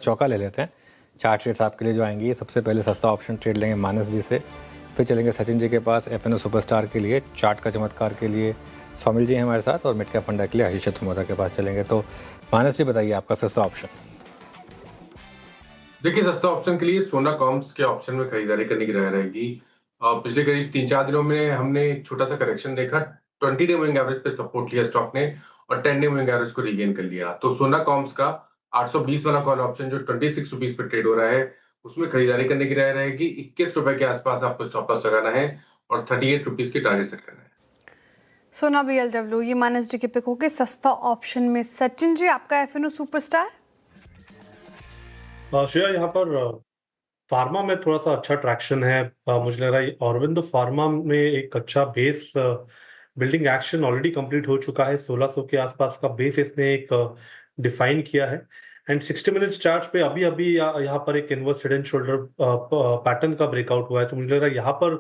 चौका ले लेते हैं। 4 ट्रेड्स आपके लिए जो आएंगी, सबसे पहले सस्ता ऑप्शन ट्रेड लेंगे मानस जी से, फिर चलेंगे सचिन जी के पास एफएनओ सुपरस्टार के लिए, चार्ट का चमत्कार के लिए सौमिल जी हैं हमारे साथ, और मिड कैप फंडा के लिए आशीष चतुर्वेदी के पास चलेंगे। तो मानस जी बताइए आपका सस्ता ऑप्शन। देखिए, सस्ता ऑप्शन के लिए सोना कॉम्स के ऑप्शन में खरीदारी करने की राय रहेगी। पिछले करीब 3-4 दिनों में हमने एक छोटा सा करेक्शन देखा। 20 डे मूविंग एवरेज पे सपोर्ट लिया स्टॉक ने और 10 डे मूविंग एवरेज को रीगेन कर लिया। तो सोना कॉम्स का 820 वाला कॉल ऑप्शन जो 26 रुपीज पे ट्रेड हो रहा है, उसमें खरीदारी करने की राय रहेगी। 21 रुपए के आसपास आपको स्टॉप लॉस लगाना है और 38 रुपीज की टारगेट सेट करना है। सोना बीएलडब्ल्यू, ये मानस जी के पिक होगी सस्ता ऑप्शन में। सचिन जी, आपका एफएनओ सुपरस्टार। श्रेया, यहाँ पर फार्मा में थोड़ा सा अच्छा ट्रैक्शन है। मुझे लग रहा है ऑरोबिंदो फार्मा में एक अच्छा base building action already complete हो चुका है। 1600 के आसपास का बेस इसने एक डिफाइन किया है एंड 60 मिनट्स चार्ट पे अभी अभी यहाँ पर एक inverse head and shoulder pattern का ब्रेकआउट हुआ है। तो मुझे लग रहा है यहाँ पर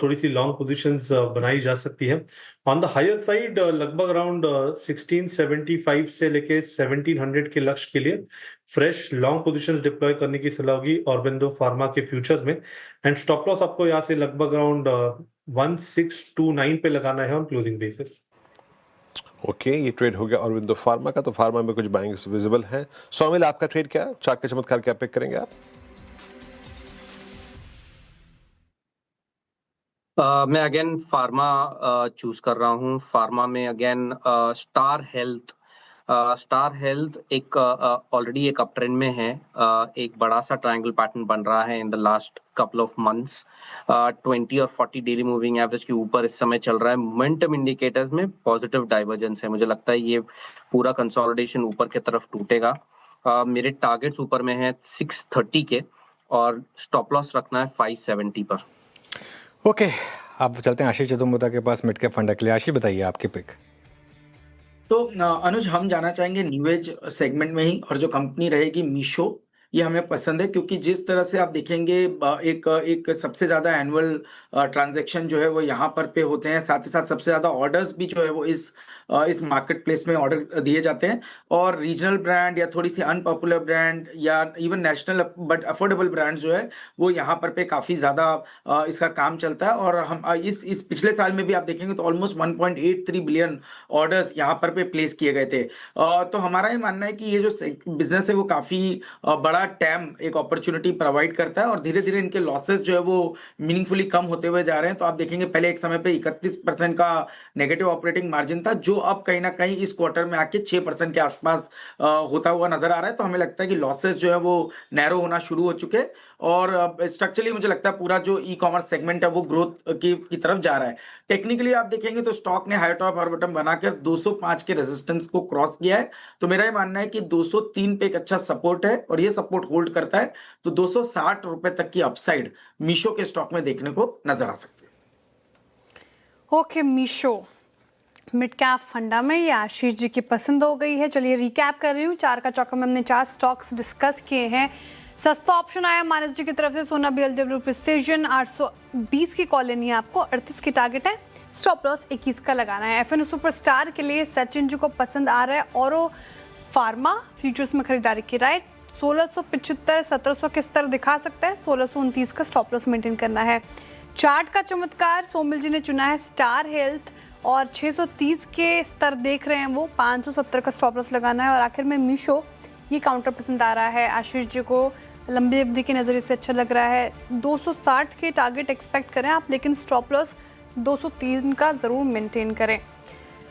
थोड़ी सी लॉन्ग पोजीशंस बनाई जा सकती है। ऑन द हायर साइड लगभग अराउंड 1675 से लेके 1700 के लक्ष्य के लिए फ्रेश लॉन्ग पोजीशंस डिप्लॉय करने की सलाह होगी ऑरोबिंदो फार्मा के फ्यूचर्स में। एंड स्टॉप लॉस आपको यहाँ से लगभग अराउंड 1629 पे लगाना है ऑन क्लोजिंग बेसिस। ओके, ये ट्रेड हो गया ऑरोबिंदो फार्मा का। तो फार्मा में कुछ बाइंग्स विजिबल हैं। सौमिल, आपका ट्रेड क्या है? चार्ट के चमत्कार क्या पिक करेंगे आप? मैं अगेन फार्मा चूज कर रहा हूँ। फार्मा में अगेन स्टार हेल्थ एक ऑलरेडी एक अप ट्रेंड में है। एक बड़ा सा ट्रायंगल पैटर्न बन रहा है in the last couple of months. 20 और 40 डेली मूविंग एवरेज के ऊपर इस समय चल रहा है। मोमेंटम इंडिकेटर्स में पॉजिटिव डाइवर्जेंस है। मुझे लगता है ये पूरा कंसोलिडेशन ऊपर की तरफ टूटेगा। मेरे टारगेट्स ऊपर में है 630 के और स्टॉप लॉस रखना है 570 पर। ओके, आप चलते हैं आशीष चतुर्वेदी के पास मिड कैप फंडा के लिए। आशीष बताइए आपकी पिक। तो अनुज, हम जाना चाहेंगे न्यू एज सेगमेंट में ही, और जो कंपनी रहेगी मीशो, ये हमें पसंद है क्योंकि जिस तरह से आप देखेंगे एक सबसे ज़्यादा एनुअल ट्रांजैक्शन जो है वो यहाँ पर पे होते हैं। साथ ही साथ सबसे ज़्यादा ऑर्डर्स भी जो है वो इस मार्केट प्लेस में ऑर्डर दिए जाते हैं। और रीजनल ब्रांड या थोड़ी सी अनपॉपुलर ब्रांड या even national but affordable brand जो है वो यहाँ पर पे काफ़ी ज़्यादा इसका काम चलता है। और हम इस पिछले साल में भी आप देखेंगे तो ऑलमोस्ट 1.83 बिलियन ऑर्डर्स यहाँ पर पे प्लेस किए गए थे। तो हमारा ये मानना है कि ये जो बिजनेस है वो काफ़ी बड़ा टैम एक अपॉर्चुनिटी प्रोवाइड करता है और धीरे धीरे इनके लॉसेस जो है वो मीनिंगफुली कम होते हुए जा रहे हैं। तो आप देखेंगे पहले एक समय पे 31% का नेगेटिव ऑपरेटिंग मार्जिन था, जो अब कहीं ना कहीं इस क्वार्टर में आके 6% के आसपास होता हुआ नजर आ रहा है। तो हमें लगता है कि लॉसेस जो है वो नैरो होना शुरू हो चुके हैं और स्ट्रक्चरली मुझे लगता है पूरा जो ई कॉमर्स सेगमेंट है वो ग्रोथ की तरफ जा रहा है। टेक्निकली आप देखेंगे तो स्टॉक ने हाई टॉप और बॉटम बनाकर 205 के रेजिस्टेंस को क्रॉस किया है। तो मेरा ये मानना है कि 203 पे एक अच्छा सपोर्ट है और ये सपोर्ट होल्ड करता है तो 260 रुपए तक की अपसाइड मीशो के स्टॉक में देखने को नजर आ सकती है। ओके, मीशो मिड कैप फंडा में ये आशीष जी की पसंद हो गई है। चलिए रिकैप कर रही हूँ। 4 का चौका में हमने 4 स्टॉक्स डिस्कस किए हैं। सस्ता ऑप्शन आया मानस जी की तरफ से, सोना बीएलडब्ल्यू प्रिसिजन 820 की कॉल लेनी है आपको, 38 की टारगेट है, स्टॉप लॉस 21 का लगाना है। एफएनओ सुपरस्टार के लिए सचिन जी को पसंद आ रहा है औरो फार्मा फ्यूचर्स में खरीदारी की राय। 1675 1700 के स्तर दिखा सकता है, 1629 का स्टॉप लॉस मेंटेन करना है। चार्ट का चमत्कार सोमिल जी ने चुना है स्टार हेल्थ और 630 के स्तर देख रहे हैं वो, 570 का स्टॉप लॉस लगाना है। और आखिर में मीशो, ये काउंटर पसंद आ रहा है आशीष जी को, लंबी अवधि के नज़रिए से अच्छा लग रहा है। 260 के टारगेट एक्सपेक्ट करें आप, लेकिन स्टॉप लॉस 203 का ज़रूर मेंटेन करें।